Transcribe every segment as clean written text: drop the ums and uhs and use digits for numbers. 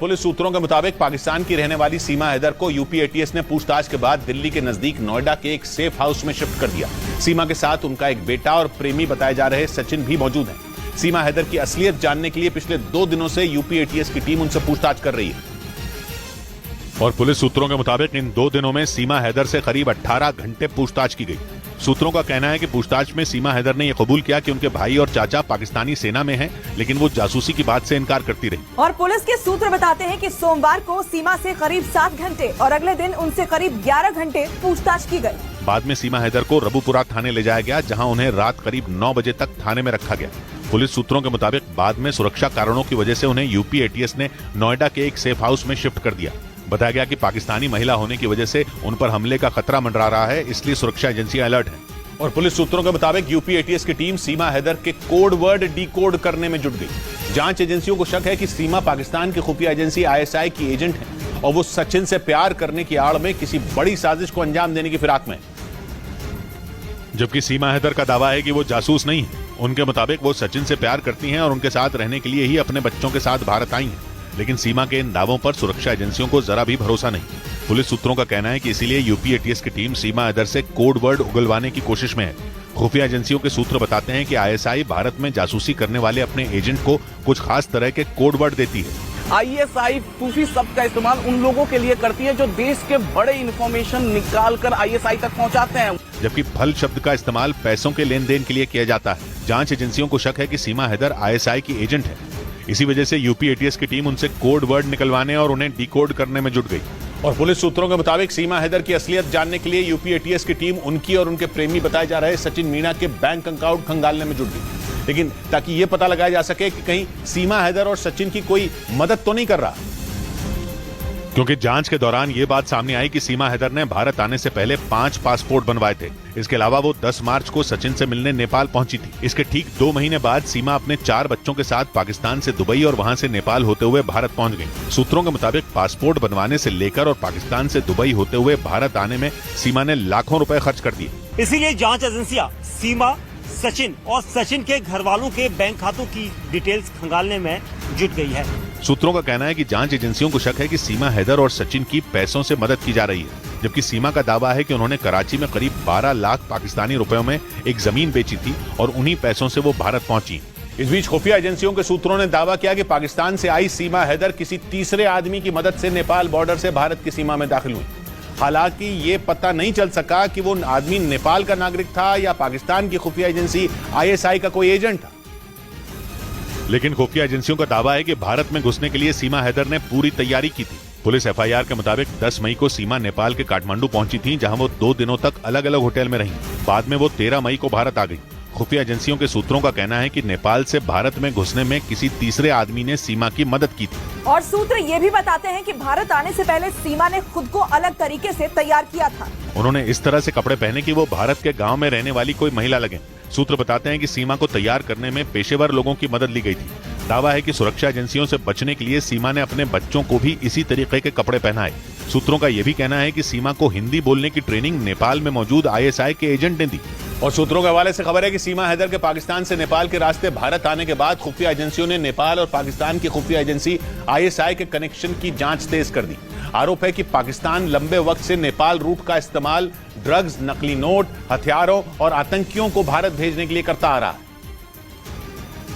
Police सूत्रों के मुताबिक पाकिस्तान की रहने वाली सीमा हैदर को यूपी एटीएस ने पूछताछ के बाद दिल्ली के नजदीक नोएडा के एक सेफ हाउस में शिफ्ट कर दिया। सीमा के साथ उनका एक बेटा और प्रेमी बताए जा रहे सचिन भी मौजूद हैं। सीमा हैदर की असलियत जानने के लिए पिछले 2 दिनों से यूपी एटीएस की टीम उनसे पूछताछ कर रही है। और पुलिस सूत्रों के मुताबिक इन 2 दिनों में सीमा हैदर से करीब 18 घंटे पूछताछ की गई। सूत्रों का कहना है कि पूछताछ में सीमा हैदर ने यह कबूल किया कि उनके भाई और चाचा पाकिस्तानी सेना में हैं, लेकिन वो जासूसी की बात से इनकार करती रही। और पुलिस के सूत्र बताते हैं कि सोमवार को सीमा से करीब 7 घंटे और अगले दिन उनसे करीब 11 घंटे पूछताछ की गई। बाद में सीमा हैदर को रबुपुरा थाने ले जाया गया, जहां उन्हें रात करीब 9 बजे तक थाने में रखा गया। पुलिस सूत्रों के मुताबिक बाद में सुरक्षा कारणों की वजह से उन्हें यूपी एटीएस ने नोएडा के एक सेफ हाउस में शिफ्ट कर दिया। बताया गया कि पाकिस्तानी महिला होने की वजह से उन पर हमले का खतरा मंडरा रहा है, इसलिए सुरक्षा एजेंसियां अलर्ट हैं। और पुलिस सूत्रों के मुताबिक यूपी एटीएस की टीम सीमा हैदर के कोड वर्ड डिकोड करने में जुट गई। जांच एजेंसियों को शक है कि सीमा पाकिस्तान की खुफिया एजेंसी आईएसआई की एजेंट है और वो सचिन से प्यार करने की आड़ में किसी बड़ी साजिश को अंजाम देने की फिराक में। जबकि सीमा हैदर का दावा है कि वो जासूस नहीं है। उनके मुताबिक वो सचिन से प्यार करती हैं और उनके साथ रहने के लिए ही अपने बच्चों के साथ भारत आई हैं। लेकिन सीमा के इन दावों पर सुरक्षा एजेंसियों को जरा भी भरोसा नहीं। पुलिस सूत्रों का कहना है कि इसीलिए यूपी एटीएस की टीम सीमा हैदर से कोड वर्ड उगलवाने की कोशिश में है। खुफिया एजेंसियों के सूत्र बताते हैं कि आईएसआई भारत में जासूसी करने वाले अपने एजेंट को कुछ खास तरह के कोड वर्ड देती है। आईएसआई सूफी शब्द का इस्तेमाल उन लोगों के लिए करती है जो देश के बड़े इंफॉर्मेशन निकाल कर आईएसआई तक पहुंचाते हैं, जबकि फल शब्द का इस्तेमाल पैसों के लेन देन के लिए किया जाता है। जांच एजेंसियों को शक है कि सीमा हैदर आईएसआई की एजेंट है। इसी वजह से यूपी एटीएस की टीम उनसे कोड वर्ड निकलवाने और उन्हें डिकोड करने में जुट गई। और पुलिस सूत्रों के मुताबिक सीमा हैदर की असलियत जानने के लिए यूपी एटीएस की टीम उनकी और उनके प्रेमी बताए जा रहे सचिन मीणा के बैंक अकाउंट खंगालने में जुट गई, लेकिन ताकि यह पता लगाया जा सके कि कहीं सीमा हैदर और सचिन की कोई मदद तो नहीं कर रहा। क्योंकि जांच के दौरान ये बात सामने आई कि सीमा हैदर ने भारत आने से पहले 5 पासपोर्ट बनवाए थे। इसके अलावा वो 10 मार्च को सचिन से मिलने नेपाल पहुंची थी। इसके ठीक 2 महीने बाद सीमा अपने 4 बच्चों के साथ पाकिस्तान से दुबई और वहां से नेपाल होते हुए भारत पहुंच गई। सूत्रों के मुताबिक पासपोर्ट बनवाने से लेकर और पाकिस्तान से दुबई होते हुए भारत आने में सीमा ने लाखों रुपए खर्च कर दिए। इसीलिए जाँच एजेंसियाँ सीमा, सचिन और सचिन के घर वालों के बैंक खातों की डिटेल्स खंगालने में जुट गई है। सूत्रों का कहना है कि जांच एजेंसियों को शक है कि सीमा हैदर और सचिन की पैसों से मदद की जा रही है, जबकि सीमा का दावा है कि उन्होंने कराची में करीब 12 लाख पाकिस्तानी रुपयों में एक जमीन बेची थी और उन्हीं पैसों से वो भारत पहुंची। इस बीच खुफिया एजेंसियों के सूत्रों ने दावा किया कि पाकिस्तान से आई सीमा हैदर किसी तीसरे आदमी की मदद से नेपाल बॉर्डर से भारत की सीमा में दाखिल हुई। हालांकि ये पता नहीं चल सका कि वो आदमी नेपाल का नागरिक था या पाकिस्तान की खुफिया एजेंसी आईएसआई का कोई एजेंट था। लेकिन खुफिया एजेंसियों का दावा है कि भारत में घुसने के लिए सीमा हैदर ने पूरी तैयारी की थी। पुलिस एफआईआर के मुताबिक 10 मई को सीमा नेपाल के काठमांडू पहुंची थी, जहां वो 2 दिनों तक अलग अलग होटल में रही। बाद में वो 13 मई को भारत आ गई। खुफिया एजेंसियों के सूत्रों का कहना है कि नेपाल से भारत में घुसने में किसी तीसरे आदमी ने सीमा की मदद की थी। और सूत्र ये भी बताते हैं कि भारत आने से पहले सीमा ने खुद को अलग तरीके से तैयार किया था। उन्होंने इस तरह से कपड़े पहने कि वो भारत के गांव में रहने वाली कोई महिला लगे। सूत्र बताते हैं कि सीमा को तैयार करने में पेशेवर लोगों की मदद ली गई थी। दावा है कि सुरक्षा एजेंसियों से बचने के लिए सीमा ने अपने बच्चों को भी इसी तरीके के कपड़े पहनाए। सूत्रों का यह भी कहना है कि सीमा को हिंदी बोलने की ट्रेनिंग नेपाल में मौजूद आईएसआई के एजेंट ने दी। और सूत्रों के हवाले से खबर है कि सीमा हैदर के पाकिस्तान से नेपाल के रास्ते भारत आने के बाद खुफिया एजेंसियों ने नेपाल और पाकिस्तान की खुफिया एजेंसी आईएसआई के कनेक्शन की जांच तेज कर दी। आरोप है कि पाकिस्तान लंबे वक्त से नेपाल रूट का इस्तेमाल ड्रग्स, नकली नोट, हथियारों और आतंकियों को भारत भेजने के लिए करता आ रहा है।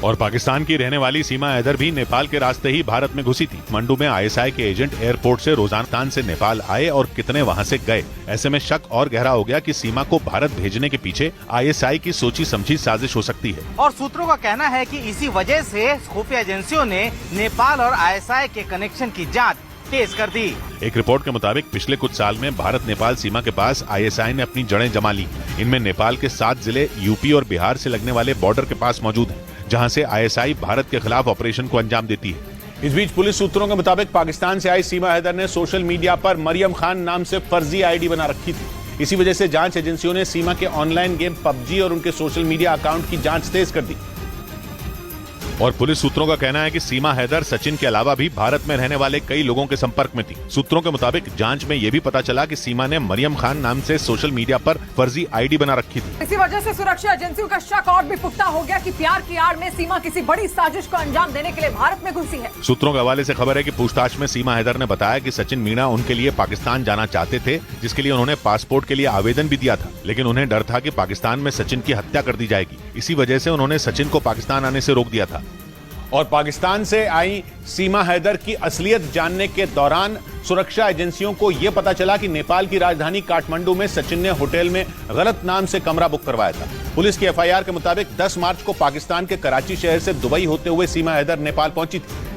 और पाकिस्तान की रहने वाली सीमा हैदर भी नेपाल के रास्ते ही भारत में घुसी थी। मंडू में आईएसआई के एजेंट एयरपोर्ट से रोजाना से नेपाल आए और कितने वहां से गए। ऐसे में शक और गहरा हो गया कि सीमा को भारत भेजने के पीछे आईएसआई की सोची समझी साजिश हो सकती है। और सूत्रों का कहना है कि इसी वजह से खुफिया एजेंसियों ने नेपाल और आईएसआई के कनेक्शन की जांच तेज कर दी। एक रिपोर्ट के मुताबिक पिछले कुछ साल में भारत नेपाल सीमा के पास आईएसआई ने अपनी जड़ें जमा ली। इनमें नेपाल के 7 जिले यूपी और बिहार से लगने वाले बॉर्डर के पास मौजूद हैं, जहां से आईएसआई भारत के खिलाफ ऑपरेशन को अंजाम देती है। इस बीच पुलिस सूत्रों के मुताबिक पाकिस्तान से आई सीमा हैदर ने सोशल मीडिया पर मरियम खान नाम से फर्जी आईडी बना रखी थी। इसी वजह से जांच एजेंसियों ने सीमा के ऑनलाइन गेम पबजी और उनके सोशल मीडिया अकाउंट की जांच तेज कर दी। और पुलिस सूत्रों का कहना है कि सीमा हैदर सचिन के अलावा भी भारत में रहने वाले कई लोगों के संपर्क में थी। सूत्रों के मुताबिक जांच में ये भी पता चला कि सीमा ने मरियम खान नाम से सोशल मीडिया पर फर्जी आईडी बना रखी थी। इसी वजह से सुरक्षा एजेंसियों का शक और भी पुख्ता हो गया कि प्यार की आड़ में सीमा किसी बड़ी साजिश को अंजाम देने के लिए भारत में घुसी है। सूत्रों के हवाले से खबर है कि पूछताछ में सीमा हैदर ने बताया कि सचिन मीणा उनके लिए पाकिस्तान जाना चाहते थे, जिसके लिए उन्होंने पासपोर्ट के लिए आवेदन भी दिया था, लेकिन उन्हें डर था कि पाकिस्तान में सचिन की हत्या कर दी जाएगी। इसी वजह से उन्होंने सचिन को पाकिस्तान आने से रोक दिया था। और पाकिस्तान से आई सीमा हैदर की असलियत जानने के दौरान सुरक्षा एजेंसियों को यह पता चला कि नेपाल की राजधानी काठमांडू में सचिन ने होटल में गलत नाम से कमरा बुक करवाया था। पुलिस की एफआईआर के मुताबिक 10 मार्च को पाकिस्तान के कराची शहर से दुबई होते हुए सीमा हैदर नेपाल पहुंची थी।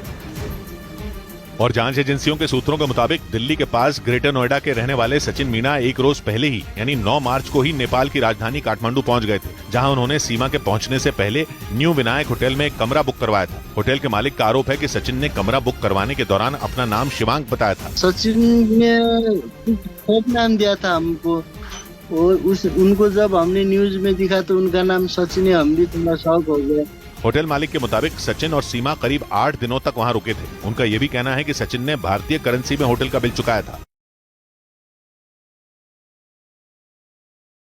और जांच एजेंसियों के सूत्रों के मुताबिक दिल्ली के पास ग्रेटर नोएडा के रहने वाले सचिन मीणा एक रोज पहले ही यानी 9 मार्च को ही नेपाल की राजधानी काठमांडू पहुंच गए थे, जहां उन्होंने सीमा के पहुंचने से पहले न्यू विनायक होटल में एक कमरा बुक करवाया था। होटल के मालिक का आरोप है कि सचिन ने कमरा बुक करवाने के दौरान अपना नाम शिवांक बताया था। सचिन ने खूब नाम दिया था हमको, और उनको जब हमने न्यूज में दिखा तो उनका नाम सचिन है, हम भी थोड़ा शौक हो गया। होटल मालिक के मुताबिक सचिन और सीमा करीब 8 दिनों तक वहां रुके थे। उनका यह भी कहना है कि सचिन ने भारतीय करेंसी में होटल का बिल चुकाया था।